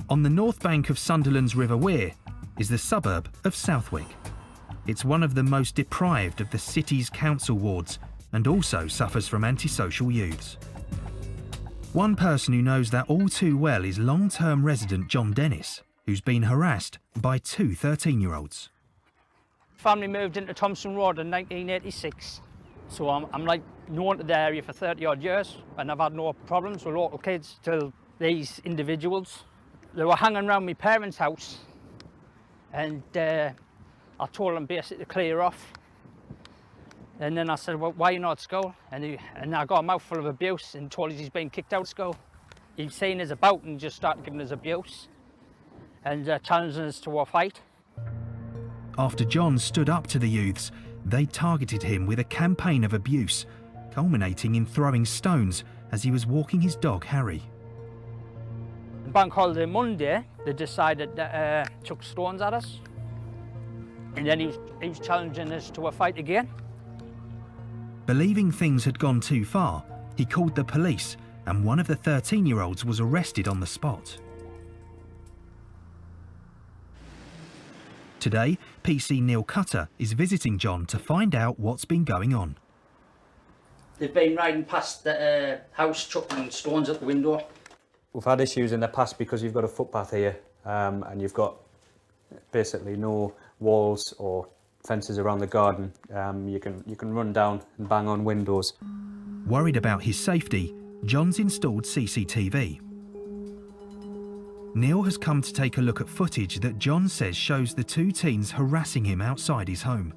On the north bank of Sunderland's River Wear is the suburb of Southwick. It's one of the most deprived of the city's council wards and also suffers from antisocial youths. One person who knows that all too well is long-term resident John Dennis, who's been harassed by two 13-year-olds. Family moved into Thompson Road in 1986, so I'm like known to the area for 30-odd years, and I've had no problems with local kids till these individuals. They were hanging around my parents' house, and I told them basically to clear off. And then I said, well, why are you not at school? And I got a mouthful of abuse and told us he's been kicked out of school. He's seen us about and just started giving us abuse and challenging us to a fight. After John stood up to the youths, they targeted him with a campaign of abuse, culminating in throwing stones as he was walking his dog Harry. Bank holiday Monday, they decided to chuck stones at us. And then he was challenging us to a fight again. Believing things had gone too far, he called the police and one of the 13-year-olds was arrested on the spot. Today, PC Neil Cutter is visiting John to find out what's been going on. They've been riding past the house, chucking stones at the window. We've had issues in the past because you've got a footpath here and you've got basically no walls or fences around the garden. You can run down and bang on windows. Worried about his safety, John's installed CCTV. Neil has come to take a look at footage that John says shows the two teens harassing him outside his home.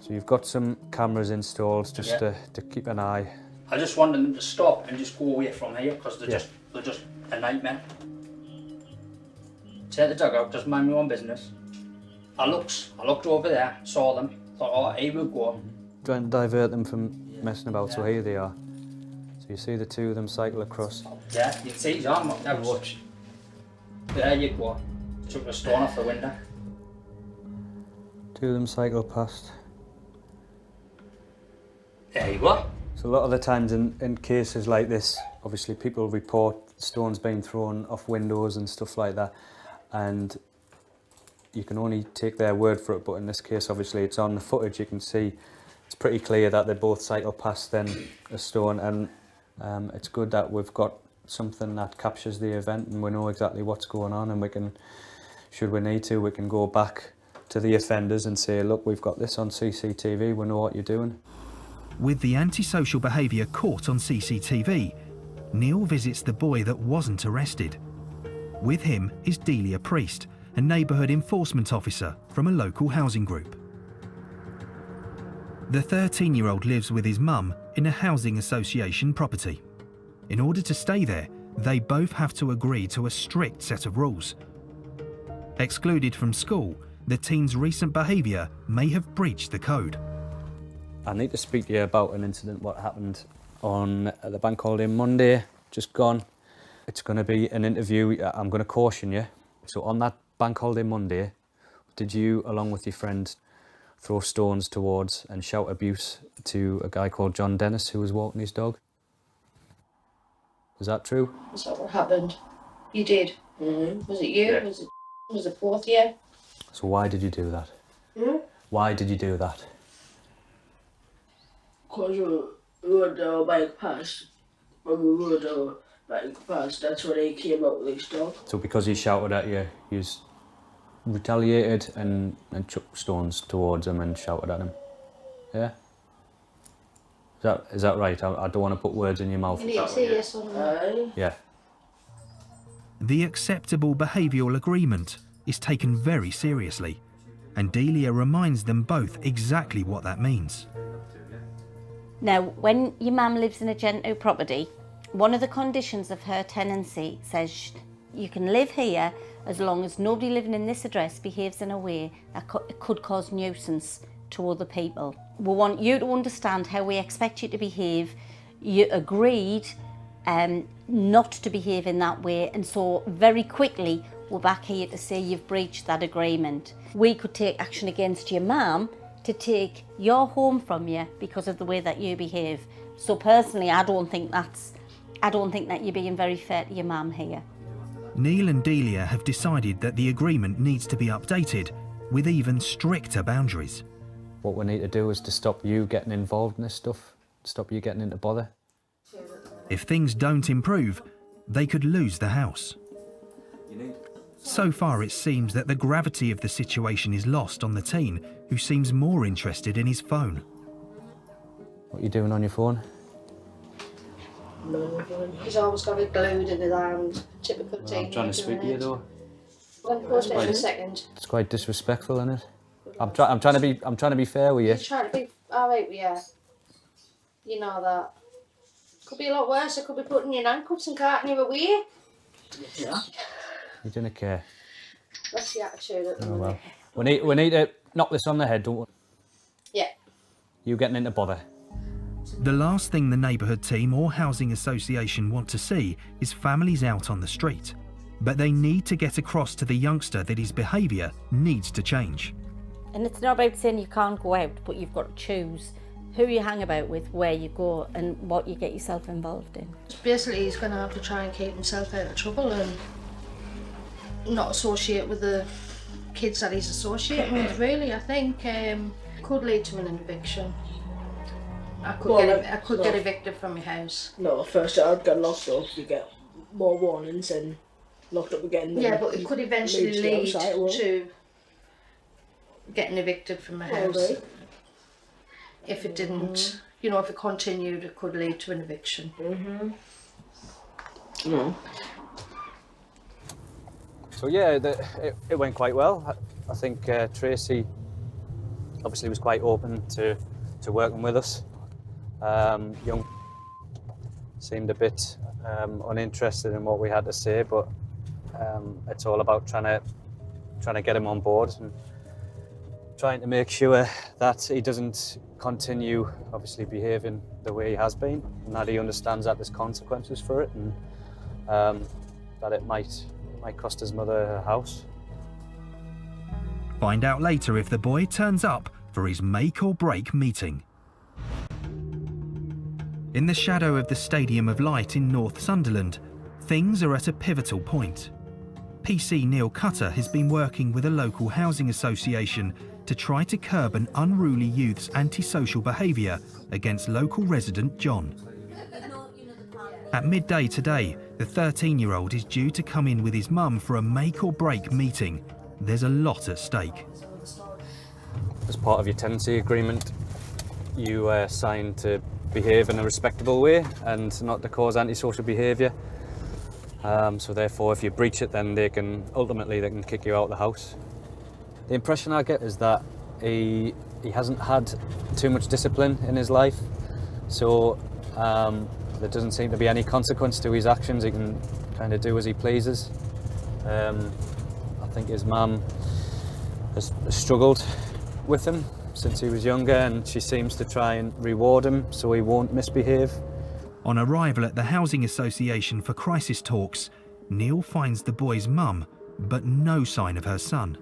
So you've got some cameras installed just to keep an eye. I just wanted them to stop and just go away from here because they're just a nightmare. Take the dog out, just mind my own business. I looked over there, saw them, thought, oh, here we go. Trying to divert them from messing about, so here they are. So you see the two of them cycle across. Yeah, you can see his arm up there. Watch. There you go. Took a stone off the window. Two of them cycle past. There you go. So a lot of the times in cases like this, obviously people report stones being thrown off windows and stuff like that, and you can only take their word for it, but in this case obviously it's on the footage. You can see it's pretty clear that they both cycle past then a stone, and it's good that we've got something that captures the event and we know exactly what's going on, and we can, should we need to, we can go back to the offenders and say, look, we've got this on CCTV, we know what you're doing. With the antisocial behaviour caught on CCTV, Neil visits the boy that wasn't arrested. With him is Delia Priest, a neighbourhood enforcement officer from a local housing group. The 13-year-old lives with his mum in a housing association property. In order to stay there, they both have to agree to a strict set of rules. Excluded from school, the teen's recent behaviour may have breached the code. I need to speak to you about an incident what happened on the bank holiday Monday, just gone. It's going to be an interview. I'm going to caution you. So on that bank holiday Monday, did you, along with your friend, throw stones towards and shout abuse to a guy called John Dennis who was walking his dog? Is that true? Is that what happened? You did? Mm-hmm. Was it you? Yeah. Was it both? Yeah. So why did you do that? Why did you do that? Because we rode our bike past. When we rode our bike past, that's when he came out with his dog. So because he shouted at you, you retaliated and chucked stones towards him and shouted at him? Yeah? Is that right? I don't want to put words in your mouth. You need to say yes or no. Yeah. The acceptable behavioural agreement is taken very seriously, and Delia reminds them both exactly what that means. Now, when your mum lives in a Gento property, one of the conditions of her tenancy says you can live here as long as nobody living in this address behaves in a way that could cause nuisance to other people. We want you to understand how we expect you to behave. You agreed not to behave in that way, and so very quickly we're back here to say you've breached that agreement. We could take action against your mum to take your home from you because of the way that you behave. So personally, I don't think that you're being very fair to your mum here. Neil and Delia have decided that the agreement needs to be updated with even stricter boundaries. What we need to do is to stop you getting involved in this stuff, stop you getting into bother. If things don't improve, they could lose the house. So far, it seems that the gravity of the situation is lost on the teen, who seems more interested in his phone. What are you doing on your phone? He's always got it glued in his hand. Typical teen. I'm trying to speak to you though. I'll post it in a second. It's quite disrespectful, isn't it? I'm trying to be fair with you. He's trying to be alright with you. You know that. Could be a lot worse. It could be putting you in handcuffs and carting you away. Yeah. You didn't care. That's the attitude at the Oh minute. well. We need to knock this on the head, don't we? Yeah. You getting into bother. The last thing the neighbourhood team or housing association want to see is families out on the street. But they need to get across to the youngster that his behaviour needs to change. And it's not about saying you can't go out, but you've got to choose who you hang about with, where you go, and what you get yourself involved in. Basically, he's going to have to try and keep himself out of trouble and not associate with the kids that he's associating with, really. I think could lead to an eviction. I could get evicted from my house. No, first I'd get locked up, you get more warnings and locked up again. Yeah, but it could eventually lead to getting evicted from my house. Right. If it didn't, you know, if it continued, it could lead to an eviction. No. So yeah, it went quite well. I think Tracy obviously was quite open to working with us. Young seemed a bit uninterested in what we had to say, but it's all about trying to get him on board and trying to make sure that he doesn't continue obviously behaving the way he has been, and that he understands that there's consequences for it, and that it might cost his mother her house. Find out later if the boy turns up for his make or break meeting. In the shadow of the Stadium of Light in North Sunderland, things are at a pivotal point. PC Neil Cutter has been working with a local housing association to try to curb an unruly youth's antisocial behaviour against local resident John. At midday today, the 13-year-old is due to come in with his mum for a make or break meeting. There's a lot at stake. As part of your tenancy agreement, you signed to behave in a respectable way and not to cause antisocial behaviour. So therefore, if you breach it, then they can kick you out of the house. The impression I get is that he hasn't had too much discipline in his life, so there doesn't seem to be any consequence to his actions. He can kind of do as he pleases. I think his mum has struggled with him since he was younger, and she seems to try and reward him so he won't misbehave. On arrival at the Housing Association for crisis talks, Neil finds the boy's mum, but no sign of her son.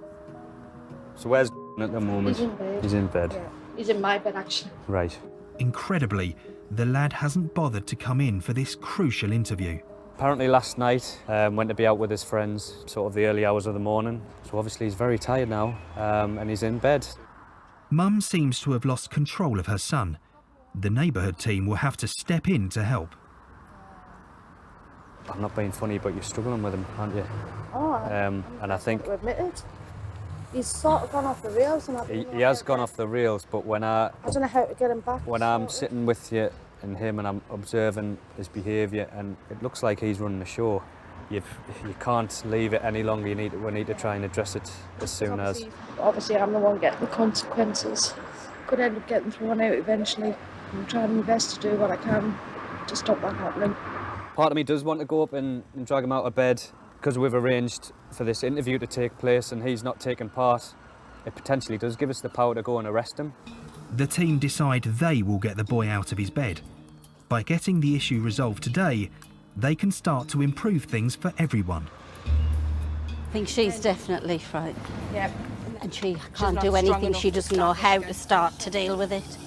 So where's at the moment? He's in bed. He's in bed. Yeah. He's in my bed, actually. Right. Incredibly, the lad hasn't bothered to come in for this crucial interview. Apparently last night, went to be out with his friends, sort of the early hours of the morning. So obviously he's very tired now, and he's in bed. Mum seems to have lost control of her son. The neighbourhood team will have to step in to help. I'm not being funny, but you're struggling with him, aren't you? Oh, And I think to admit it. He's sort of gone off the rails. And he has gone off the rails, but when I don't know how to get him back. when I'm sitting with you and him and I'm observing his behaviour, and it looks like he's running the show, you can't leave it any longer. We need to try and address it as soon as. Obviously, I'm the one getting the consequences. Could end up getting thrown out eventually. I'm trying my best to do what I can to stop that happening. Part of me does want to go up and drag him out of bed, because we've arranged for this interview to take place and he's not taking part. It potentially does give us the power to go and arrest him. The team decide they will get the boy out of his bed. By getting the issue resolved today, they can start to improve things for everyone. I think she's definitely frightened. Yep. And she can't not do strong anything. enough She to doesn't know start how this to start to deal with it.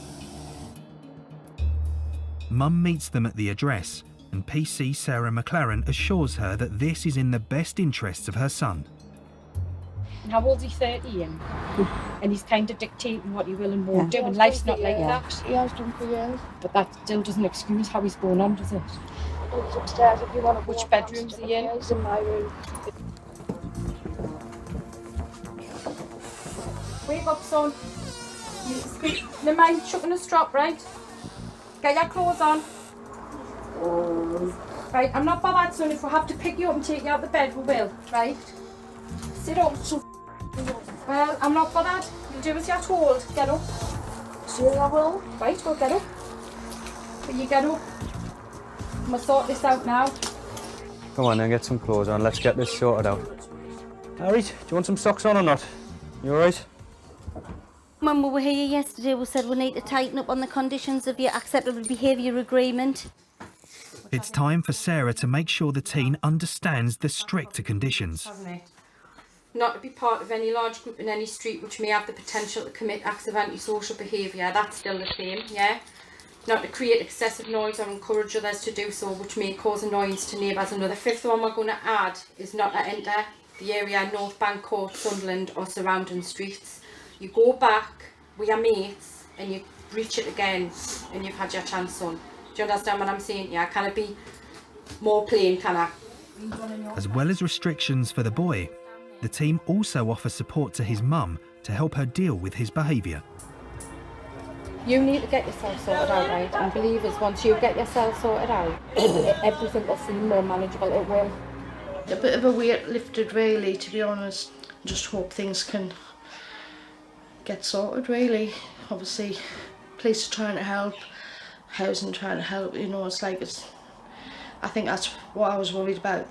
Mum meets them at the address, and PC Sarah McLaren assures her that this is in the best interests of her son. How old's he? 13? And he's kind of dictating what he will and won't do, and life's not like that. He has done for years. But that still doesn't excuse how he's going on, does it? He's upstairs if you want to go. Which bedroom's he in? He's in my room. Wake up, son. Never mind chucking a strap, right? Get your clothes on. Right, I'm not bothered, son. If we have to pick you up and take you out the bed, we will, right? Sit up. Well, I'm not bothered. You do as you're told. Get up. Sure I will. Right, we'll get up. Will you get up? We'll sort this out now. Come on then, get some clothes on. Let's get this sorted out. Harry, do you want some socks on or not? You alright? When we were here yesterday, we said we need to tighten up on the conditions of your acceptable behaviour agreement. It's time for Sarah to make sure the teen understands the stricter conditions. Hasn't it? Not to be part of any large group in any street which may have the potential to commit acts of antisocial behaviour, that's still the same, yeah? Not to create excessive noise or encourage others to do so, which may cause annoyance to neighbours. And the fifth one we're going to add is not to enter the area North Bank Court, Sunderland or surrounding streets. You go back with your mates and you breach it again and you've had your chance, son. Do you understand what I'm saying? Yeah, can it be more plain, can I? As well as restrictions for the boy, the team also offers support to his mum to help her deal with his behaviour. You need to get yourself sorted out, right? And believe us, once you get yourself sorted out, everything will seem more manageable. It will. A bit of a weight lifted, really, to be honest. Just hope things can get sorted, really. Obviously, police are trying to help, housing trying to help, you know, I think that's what I was worried about.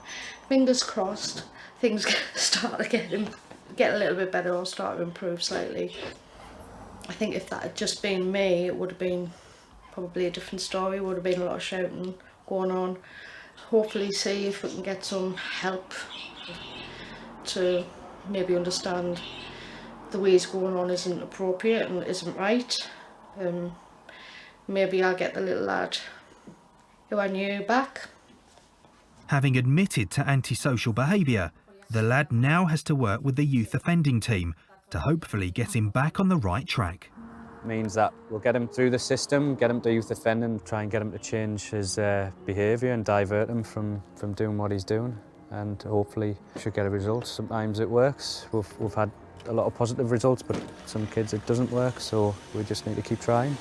Fingers crossed, things start to get a little bit better or start to improve slightly. I think if that had just been me, it would have been probably a different story, would have been a lot of shouting going on. Hopefully see if we can get some help to maybe understand the way it's going on isn't appropriate and isn't right. Maybe I'll get the little lad who I knew back. Having admitted to antisocial behaviour, the lad now has to work with the youth offending team to hopefully get him back on the right track. Means that we'll get him through the system, get him to youth offending, try and get him to change his behaviour and divert him from doing what he's doing, and hopefully should get a result. Sometimes it works. We've had a lot of positive results, but some kids it doesn't work, so we just need to keep trying.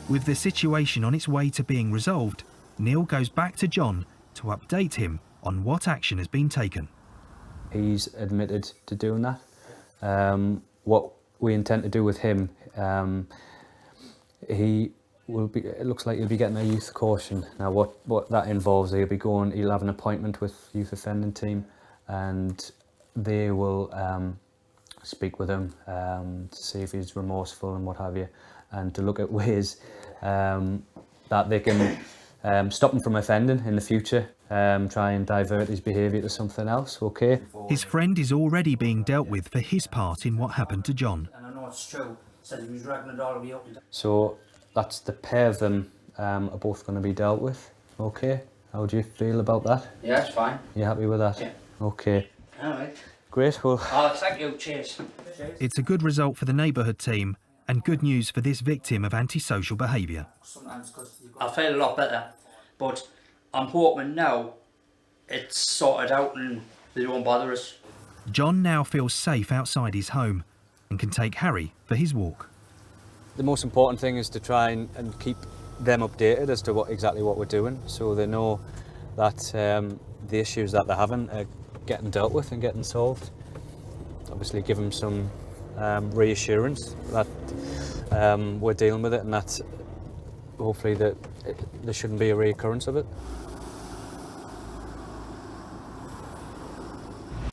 With the situation on its way to being resolved, Neil goes back to John to update him on what action has been taken. He's admitted to doing that. What we intend to do with him, he will be. It looks like he'll be getting a youth caution. Now, what that involves, he'll have an appointment with youth offending team, and they will speak with him to see if he's remorseful and what have you, and to look at ways that they can stop him from offending in the future. Try and divert his behaviour to something else, okay? His friend is already being dealt with for his part in what happened to John. And I know it's true, said he was dragging it all the way up. So that's the pair of them are both going to be dealt with, okay? How do you feel about that? Yeah, it's fine. You happy with that? Yeah. Okay. All right. Great, well... Oh, thank you, cheers. It's a good result for the Neighbourhood team and good news for this victim of antisocial behaviour. I feel a lot better, but I'm hoping now it's sorted out and they won't bother us. John now feels safe outside his home and can take Harry for his walk. The most important thing is to try and keep them updated as to exactly what we're doing, so they know that the issues that they're having are getting dealt with and getting solved. Obviously give them some reassurance that we're dealing with it, and that hopefully that there shouldn't be a reoccurrence of it.